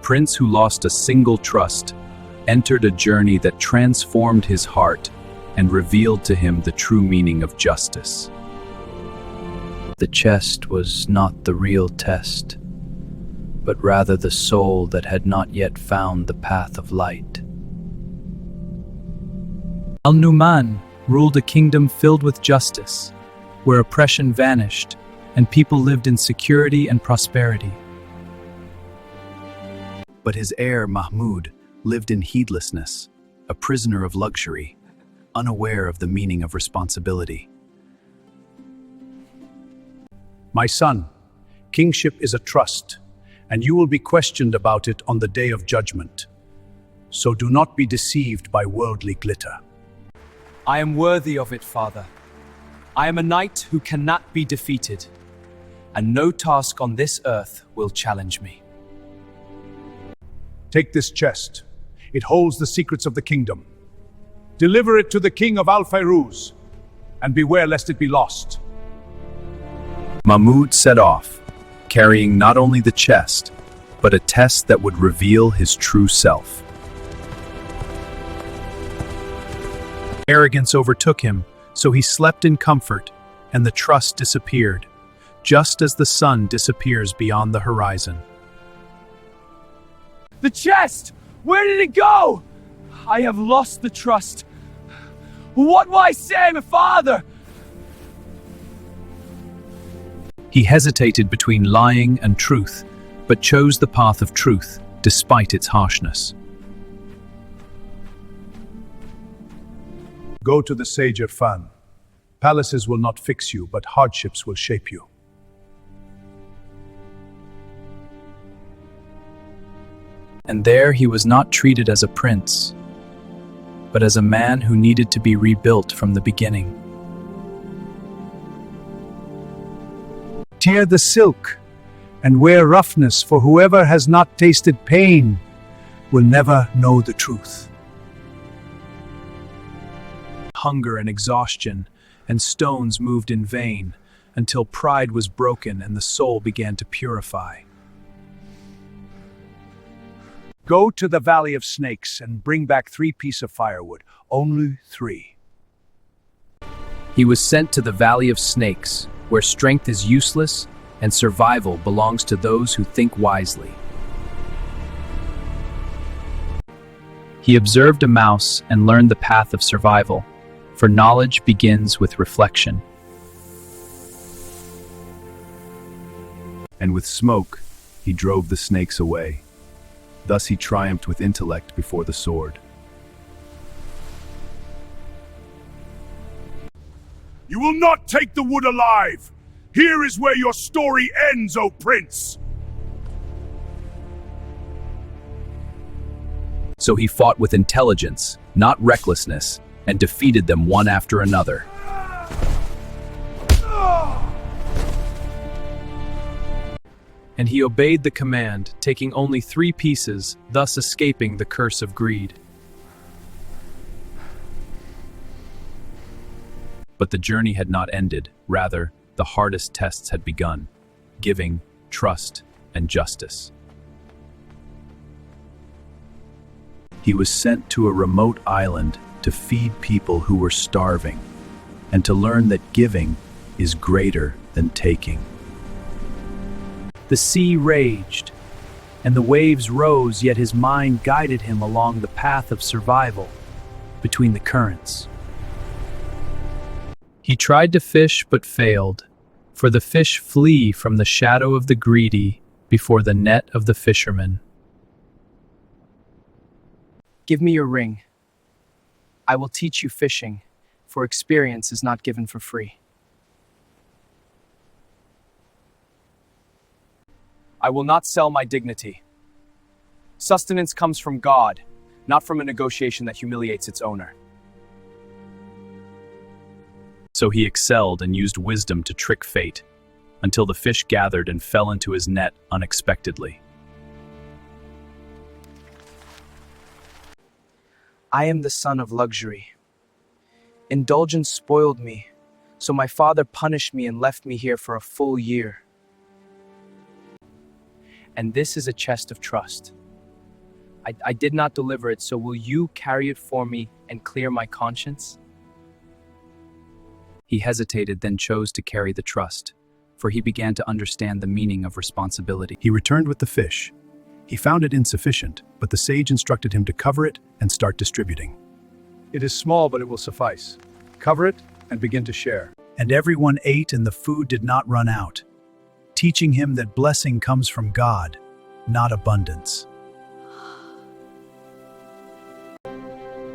prince who lost a single trust entered a journey that transformed his heart and revealed to him the true meaning of justice. The chest was not the real test, but rather the soul that had not yet found the path of light. Al-Nu'man ruled a kingdom filled with justice, where oppression vanished and people lived in security and prosperity. But his heir, Mahmoud, lived in heedlessness, a prisoner of luxury, unaware of the meaning of responsibility. My son, kingship is a trust, and you will be questioned about it on the day of judgment. So do not be deceived by worldly glitter. I am worthy of it, Father. I am a knight who cannot be defeated, and no task on this earth will challenge me. Take this chest. It holds the secrets of the kingdom. Deliver it to the king of Al-Fayruz, and beware lest it be lost. Mahmoud set off, carrying not only the chest, but a test that would reveal his true self. Arrogance overtook him, so he slept in comfort, and the trust disappeared, just as the sun disappears beyond the horizon. The chest! Where did it go? I have lost the trust. What will I say, my father? He hesitated between lying and truth, but chose the path of truth, despite its harshness. Go to the sage Irfan. Palaces will not fix you, but hardships will shape you. And there he was not treated as a prince, but as a man who needed to be rebuilt from the beginning. Tear the silk and wear roughness, for whoever has not tasted pain will never know the truth. Hunger and exhaustion and stones moved in vain until pride was broken and the soul began to purify. Go to the Valley of Snakes and bring back 3 pieces of firewood. Only 3. He was sent to the Valley of Snakes, where strength is useless and survival belongs to those who think wisely. He observed a mouse and learned the path of survival, for knowledge begins with reflection. And with smoke, he drove the snakes away. Thus he triumphed with intellect before the sword. You will not take the wood alive! Here is where your story ends, O Prince! So he fought with intelligence, not recklessness, and defeated them one after another. And he obeyed the command, taking only 3 pieces, thus escaping the curse of greed. But the journey had not ended. Rather, the hardest tests had begun: giving, trust, and justice. He was sent to a remote island to feed people who were starving, and to learn that giving is greater than taking. The sea raged, and the waves rose, yet his mind guided him along the path of survival between the currents. He tried to fish but failed, for the fish flee from the shadow of the greedy before the net of the fisherman. Give me your ring. I will teach you fishing, for experience is not given for free. I will not sell my dignity. Sustenance comes from God, not from a negotiation that humiliates its owner. So he excelled and used wisdom to trick fate, until the fish gathered and fell into his net unexpectedly. I am the son of luxury. Indulgence spoiled me, so my father punished me and left me here for a full year. And this is a chest of trust. I did not deliver it, so will you carry it for me and clear my conscience? He hesitated, then chose to carry the trust, for he began to understand the meaning of responsibility. He returned with the fish. He found it insufficient, but the sage instructed him to cover it and start distributing. It is small, but it will suffice. Cover it and begin to share. And everyone ate, and the food did not run out, teaching him that blessing comes from God, not abundance.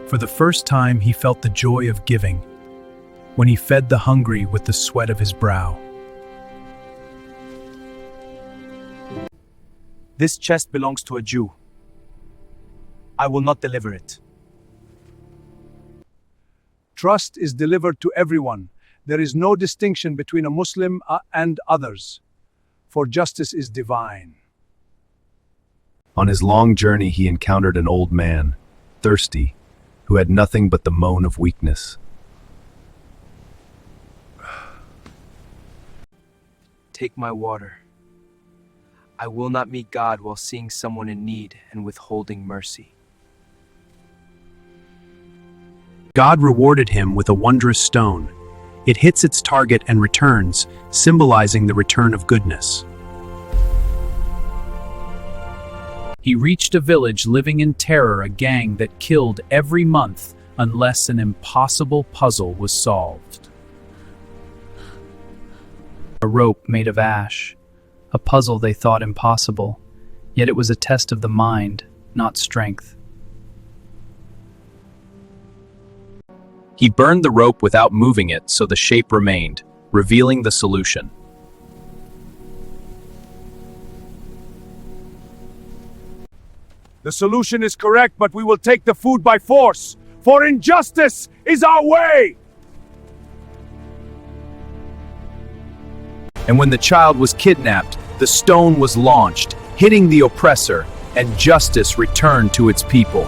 For the first time, he felt the joy of giving, when he fed the hungry with the sweat of his brow. This chest belongs to a Jew. I will not deliver it. Trust is delivered to everyone. There is no distinction between a Muslim and others, for justice is divine. On his long journey, he encountered an old man, thirsty, who had nothing but the moan of weakness. Take my water. I will not meet God while seeing someone in need and withholding mercy. God rewarded him with a wondrous stone. It hits its target and returns, symbolizing the return of goodness. He reached a village living in terror, a gang that killed every month unless an impossible puzzle was solved. A rope made of ash, a puzzle they thought impossible, yet it was a test of the mind, not strength. He burned the rope without moving it, so the shape remained, revealing the solution. The solution is correct, but we will take the food by force, for injustice is our way! And when the child was kidnapped, the stone was launched, hitting the oppressor, and justice returned to its people.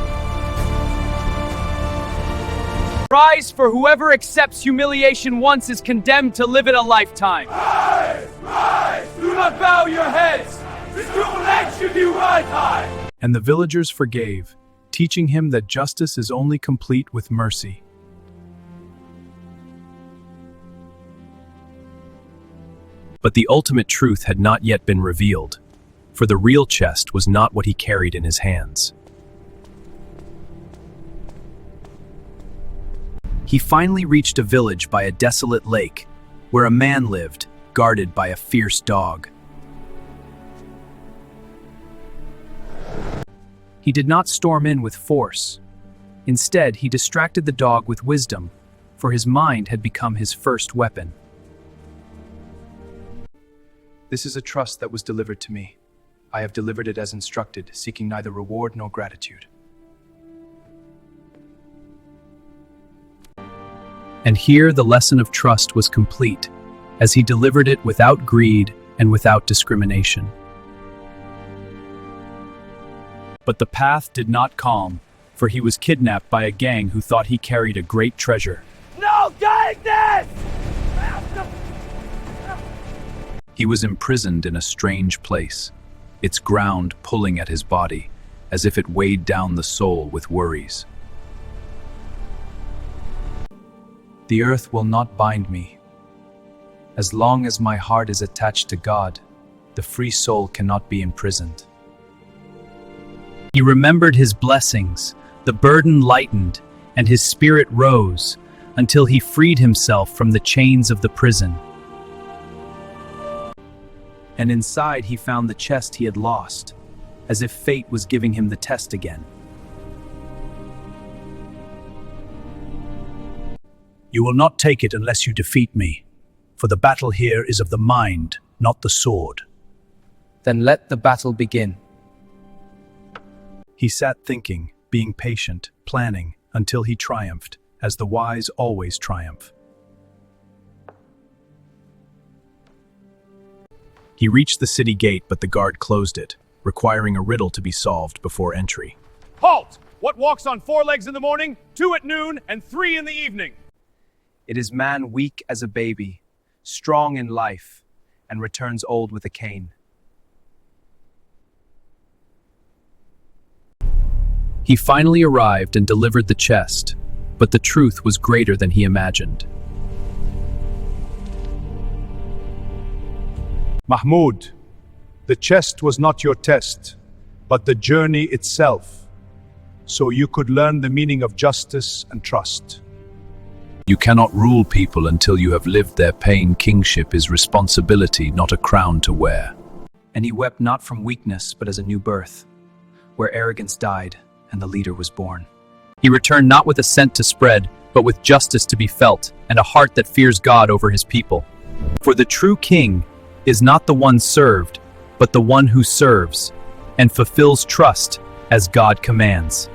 Rise, for whoever accepts humiliation once is condemned to live it a lifetime. Rise! Rise! Do not bow your heads! The true legs should be right high! And the villagers forgave, teaching him that justice is only complete with mercy. But the ultimate truth had not yet been revealed, for the real chest was not what he carried in his hands. He finally reached a village by a desolate lake, where a man lived, guarded by a fierce dog. He did not storm in with force. Instead, he distracted the dog with wisdom, for his mind had become his first weapon. This is a trust that was delivered to me. I have delivered it as instructed, seeking neither reward nor gratitude. And here the lesson of trust was complete, as he delivered it without greed and without discrimination. But the path did not calm, for he was kidnapped by a gang who thought he carried a great treasure. No, take this! He was imprisoned in a strange place, its ground pulling at his body, as if it weighed down the soul with worries. The earth will not bind me. As long as my heart is attached to God, the free soul cannot be imprisoned. He remembered his blessings, the burden lightened, and his spirit rose, until he freed himself from the chains of the prison. And inside he found the chest he had lost, as if fate was giving him the test again. You will not take it unless you defeat me, for the battle here is of the mind, not the sword. Then let the battle begin. He sat thinking, being patient, planning, until he triumphed, as the wise always triumph. He reached the city gate, but the guard closed it, requiring a riddle to be solved before entry. Halt! What walks on 4 legs in the morning, 2 at noon, and 3 in the evening? It is man weak as a baby, strong in life, and returns old with a cane. He finally arrived and delivered the chest, but the truth was greater than he imagined. Mahmoud, the chest was not your test, but the journey itself, so you could learn the meaning of justice and trust. You cannot rule people until you have lived their pain. Kingship is responsibility, not a crown to wear. And he wept not from weakness, but as a new birth, where arrogance died and the leader was born. He returned not with a scent to spread, but with justice to be felt, and a heart that fears God over his people. For the true king is not the one served, but the one who serves, and fulfills trust as God commands.